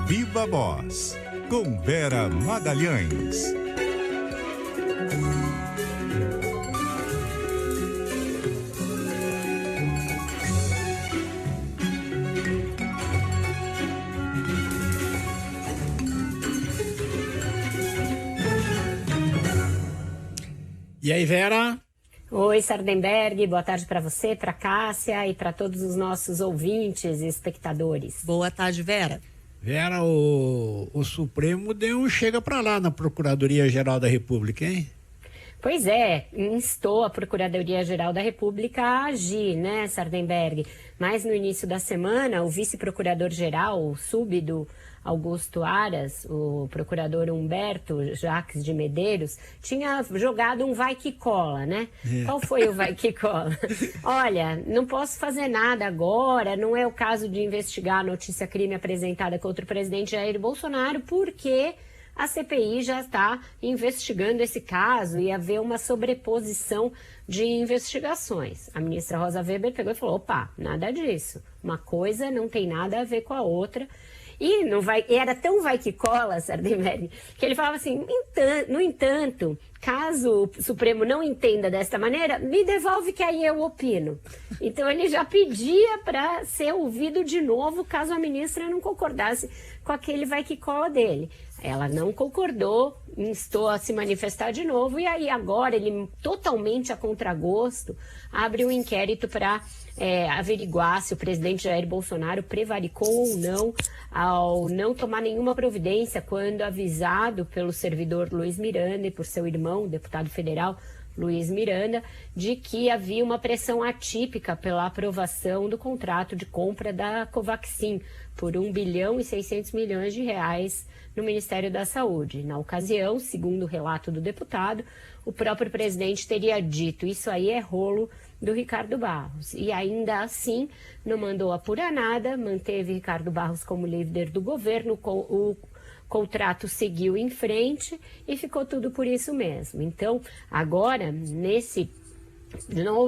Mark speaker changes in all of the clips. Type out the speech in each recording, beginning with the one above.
Speaker 1: Viva Voz, com Vera Magalhães.
Speaker 2: E aí, Vera?
Speaker 3: Oi, Sardenberg, boa tarde para você, para Cássia e para todos os nossos ouvintes e espectadores.
Speaker 4: Boa tarde, Vera.
Speaker 2: Vera, o Supremo deu um chega para lá na Procuradoria-Geral da República, hein?
Speaker 3: Pois é, instou a Procuradoria-Geral da República a agir, né, Sardenberg? Mas no início da semana, o vice-procurador-geral, o súbito Augusto Aras, o procurador Humberto Jacques de Medeiros, tinha jogado um vai que cola, né? Qual foi o vai que cola? Olha, não posso fazer nada agora, não é o caso de investigar a notícia-crime apresentada contra o presidente Jair Bolsonaro, porque a CPI já está investigando esse caso e haver uma sobreposição de investigações. A ministra Rosa Weber pegou e falou, opa, nada disso. Uma coisa não tem nada a ver com a outra. E não vai, era tão vai que cola, Sardenberg, que ele falava assim, no entanto, caso o Supremo não entenda desta maneira, me devolve que aí eu opino. Então ele já pedia para ser ouvido de novo caso a ministra não concordasse com aquele vai que cola dele. Ela não concordou, instou a se manifestar de novo e aí agora ele, totalmente a contragosto, abre um inquérito para averiguar se o presidente Jair Bolsonaro prevaricou ou não ao não tomar nenhuma providência quando avisado pelo servidor Luiz Miranda e por seu irmão, o deputado federal Luiz Miranda, de que havia uma pressão atípica pela aprovação do contrato de compra da Covaxin por 1 bilhão e 600 milhões de reais no Ministério da Saúde. Na ocasião, segundo o relato do deputado, o próprio presidente teria dito, isso aí é rolo do Ricardo Barros. E ainda assim, não mandou apurar nada, manteve Ricardo Barros como líder do governo, o contrato seguiu em frente e ficou tudo por isso mesmo. Então, agora,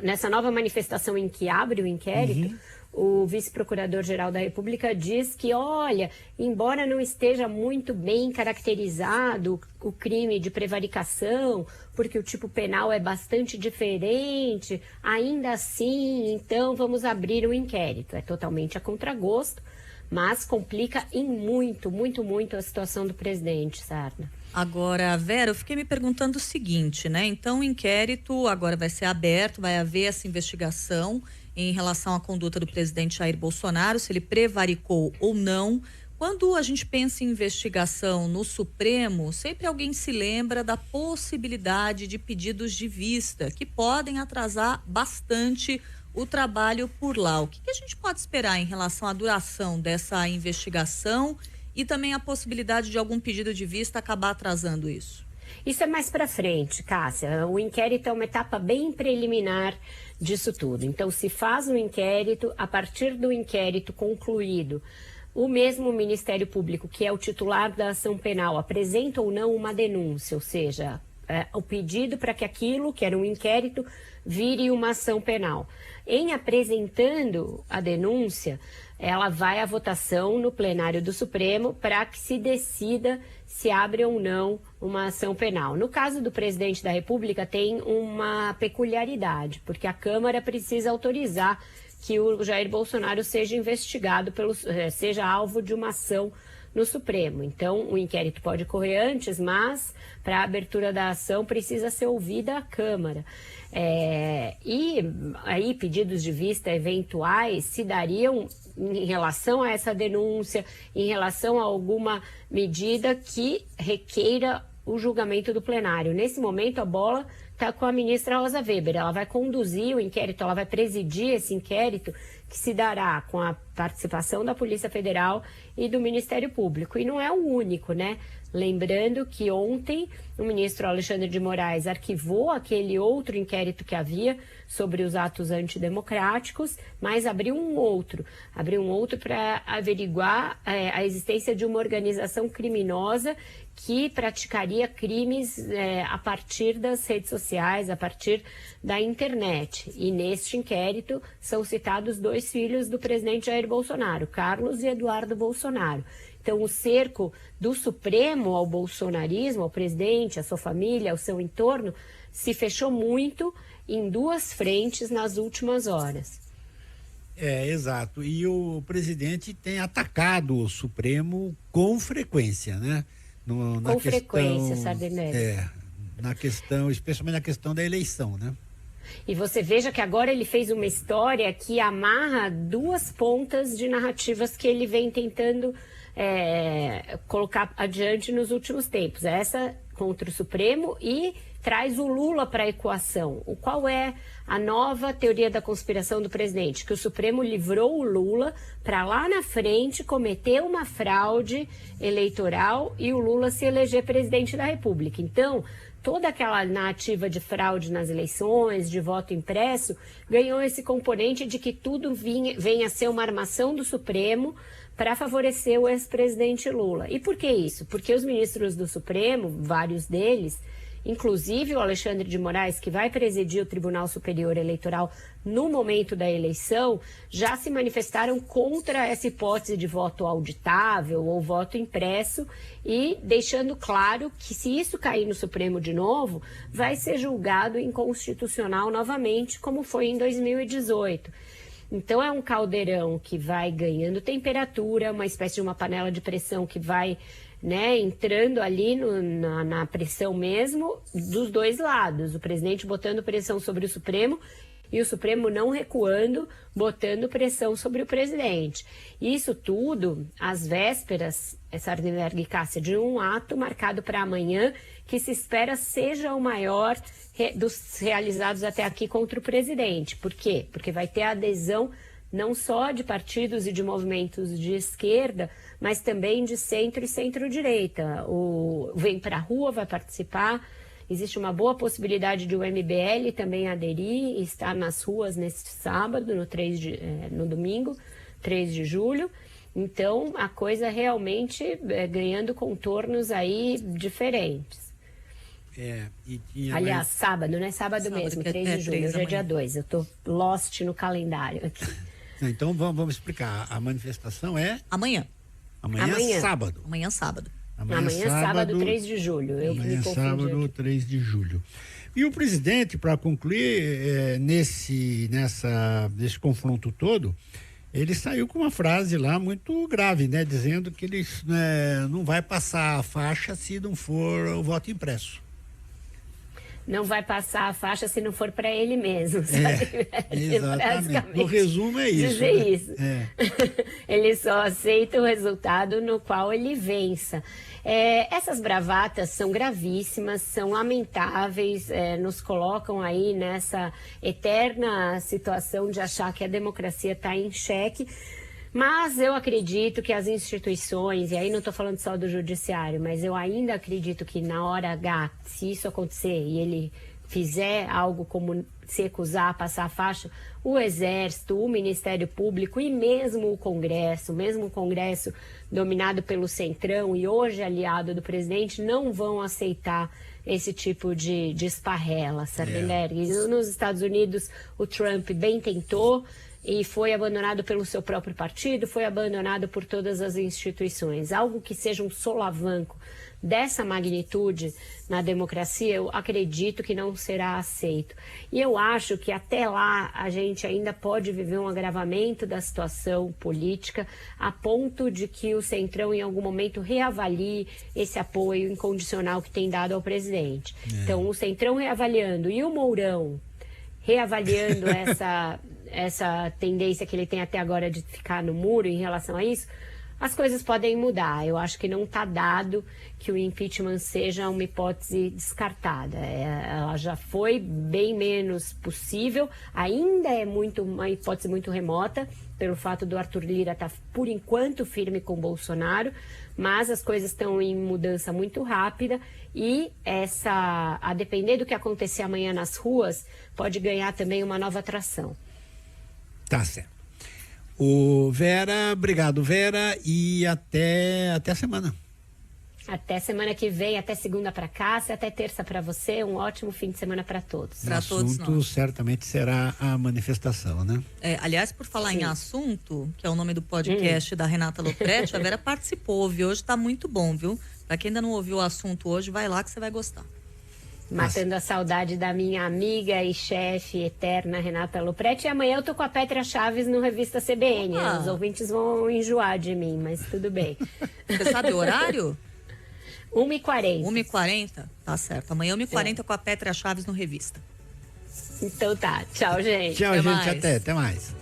Speaker 3: nessa nova manifestação em que abre o inquérito, o vice-procurador-geral da República diz que, olha, embora não esteja muito bem caracterizado o crime de prevaricação, porque o tipo penal é bastante diferente, ainda assim, então vamos abrir o inquérito. É totalmente a contragosto, mas complica em muito a situação do presidente, Sarna.
Speaker 4: Agora, Vera, eu fiquei me perguntando o seguinte, né? Então, o inquérito agora vai ser aberto, vai haver essa investigação em relação à conduta do presidente Jair Bolsonaro, se ele prevaricou ou não. Quando a gente pensa em investigação no Supremo, sempre alguém se lembra da possibilidade de pedidos de vista, que podem atrasar bastante o trabalho por lá. O que a gente pode esperar em relação à duração dessa investigação e também a possibilidade de algum pedido de vista acabar atrasando isso?
Speaker 3: Isso é mais para frente, Cássia. O inquérito é uma etapa bem preliminar disso tudo. Então, se faz um inquérito, a partir do inquérito concluído, o mesmo Ministério Público, que é o titular da ação penal, apresenta ou não uma denúncia, ou seja, o pedido para que aquilo, que era um inquérito, vire uma ação penal. Em apresentando a denúncia, ela vai à votação no plenário do Supremo para que se decida se abre ou não uma ação penal. No caso do presidente da República, tem uma peculiaridade, porque a Câmara precisa autorizar que o Jair Bolsonaro seja investigado, seja alvo de uma ação no Supremo. Então, o inquérito pode ocorrer antes, mas para a abertura da ação precisa ser ouvida a Câmara. E aí pedidos de vista eventuais se dariam em relação a essa denúncia, em relação a alguma medida que requeira o julgamento do plenário. Nesse momento, a bola está com a ministra Rosa Weber. Ela vai conduzir o inquérito, ela vai presidir esse inquérito que se dará com a participação da Polícia Federal e do Ministério Público. E não é o único, né? Lembrando que ontem o ministro Alexandre de Moraes arquivou aquele outro inquérito que havia sobre os atos antidemocráticos, mas abriu um outro para averiguar a existência de uma organização criminosa que praticaria crimes a partir das redes sociais, a partir da internet. E neste inquérito são citados 2 dois filhos do presidente Jair Bolsonaro, Carlos e Eduardo Bolsonaro. Então, o cerco do Supremo ao bolsonarismo, ao presidente, à sua família, ao seu entorno, se fechou muito em duas frentes nas últimas horas.
Speaker 2: Exato. E o presidente tem atacado o Supremo com frequência, né?
Speaker 3: Com frequência, Sardenelli.
Speaker 2: Especialmente na questão da eleição, né?
Speaker 3: E você veja que agora ele fez uma história que amarra duas pontas de narrativas que ele vem tentando colocar adiante nos últimos tempos. Essa contra o Supremo e traz o Lula para a equação. Qual é a nova teoria da conspiração do presidente? Que o Supremo livrou o Lula para lá na frente cometer uma fraude eleitoral e o Lula se eleger presidente da República. Então, toda aquela narrativa de fraude nas eleições, de voto impresso, ganhou esse componente de que tudo venha a ser uma armação do Supremo para favorecer o ex-presidente Lula. E por que isso? Porque os ministros do Supremo, vários deles, inclusive o Alexandre de Moraes, que vai presidir o Tribunal Superior Eleitoral no momento da eleição, já se manifestaram contra essa hipótese de voto auditável ou voto impresso e deixando claro que se isso cair no Supremo de novo, vai ser julgado inconstitucional novamente, como foi em 2018. Então é um caldeirão que vai ganhando temperatura, uma espécie de uma panela de pressão que vai entrando ali na pressão mesmo dos dois lados. O presidente botando pressão sobre o Supremo e o Supremo não recuando, botando pressão sobre o presidente. Isso tudo às vésperas, Sardenberg e Cássia, de um ato marcado para amanhã que se espera seja o maior dos realizados até aqui contra o presidente. Por quê? Porque vai ter adesão não só de partidos e de movimentos de esquerda, mas também de centro e centro-direita. O Vem Pra Rua vai participar, existe uma boa possibilidade de o MBL também aderir e estar nas ruas neste sábado, no domingo, 3 de julho. Então, a coisa realmente ganhando contornos aí diferentes. Aliás, sábado, né? Sábado mesmo, 3 de julho, hoje é dia 2. Eu tô lost no calendário aqui.
Speaker 2: Então, vamos explicar. A manifestação é...
Speaker 3: Amanhã.
Speaker 2: Amanhã. Sábado.
Speaker 4: Amanhã, sábado.
Speaker 3: Amanhã, sábado, 3 de julho. Eu
Speaker 2: amanhã,
Speaker 3: me confundi
Speaker 2: sábado,
Speaker 3: aqui.
Speaker 2: 3 de julho. E o presidente, para concluir, nesse confronto todo, ele saiu com uma frase lá muito grave, né? Dizendo que ele não vai passar a faixa se não for o voto impresso.
Speaker 3: Não vai passar a faixa se não for para ele mesmo, sabe?
Speaker 2: Exatamente. No resumo é isso.
Speaker 3: Dizer isso. Ele só aceita o resultado no qual ele vença. Essas bravatas são gravíssimas, são lamentáveis, nos colocam aí nessa eterna situação de achar que a democracia está em xeque. Mas eu acredito que as instituições, e aí não estou falando só do judiciário, mas eu ainda acredito que na hora H, se isso acontecer e ele fizer algo como se recusar a passar a faixa, o Exército, o Ministério Público e mesmo o Congresso dominado pelo Centrão e hoje aliado do presidente, não vão aceitar esse tipo de esparrela, Sardenberg. Nos Estados Unidos, o Trump bem tentou, e foi abandonado pelo seu próprio partido, foi abandonado por todas as instituições. Algo que seja um solavanco dessa magnitude na democracia, eu acredito que não será aceito. E eu acho que até lá a gente ainda pode viver um agravamento da situação política, a ponto de que o Centrão em algum momento reavalie esse apoio incondicional que tem dado ao presidente. Então, o Centrão reavaliando e o Mourão reavaliando essa tendência que ele tem até agora de ficar no muro em relação a isso, as coisas podem mudar. Eu acho que não está dado que o impeachment seja uma hipótese descartada. Ela já foi bem menos possível, ainda é uma hipótese muito remota, pelo fato do Arthur Lira estar, por enquanto, firme com Bolsonaro, mas as coisas estão em mudança muito rápida e a depender do que acontecer amanhã nas ruas, pode ganhar também uma nova atração.
Speaker 2: Tá certo. Obrigado, Vera, e até a semana.
Speaker 3: Até semana que vem, até segunda para Cássia, até terça para você. Um ótimo fim de semana para todos.
Speaker 2: O
Speaker 4: Pra todos
Speaker 2: assunto
Speaker 4: nós.
Speaker 2: certamente será a manifestação, né?
Speaker 4: Aliás, por falar
Speaker 3: Sim.
Speaker 4: em assunto, que é o nome do podcast da Renata Lopretti, a Vera participou, viu? Hoje tá muito bom, viu? Pra quem ainda não ouviu o assunto hoje, vai lá que você vai gostar.
Speaker 3: Matando a saudade da minha amiga e chefe eterna, Renata Lopretti. E amanhã eu tô com a Petra Chaves no Revista CBN.
Speaker 4: Opa!
Speaker 3: Os ouvintes vão enjoar de mim, mas tudo bem.
Speaker 4: Você sabe o horário?
Speaker 3: 1h40.
Speaker 4: 1h40? Tá certo. Amanhã 1h40 com a Petra Chaves no Revista.
Speaker 3: Então tá. Tchau, gente.
Speaker 2: Tchau,
Speaker 4: Até
Speaker 2: gente.
Speaker 4: mais.
Speaker 2: Até mais.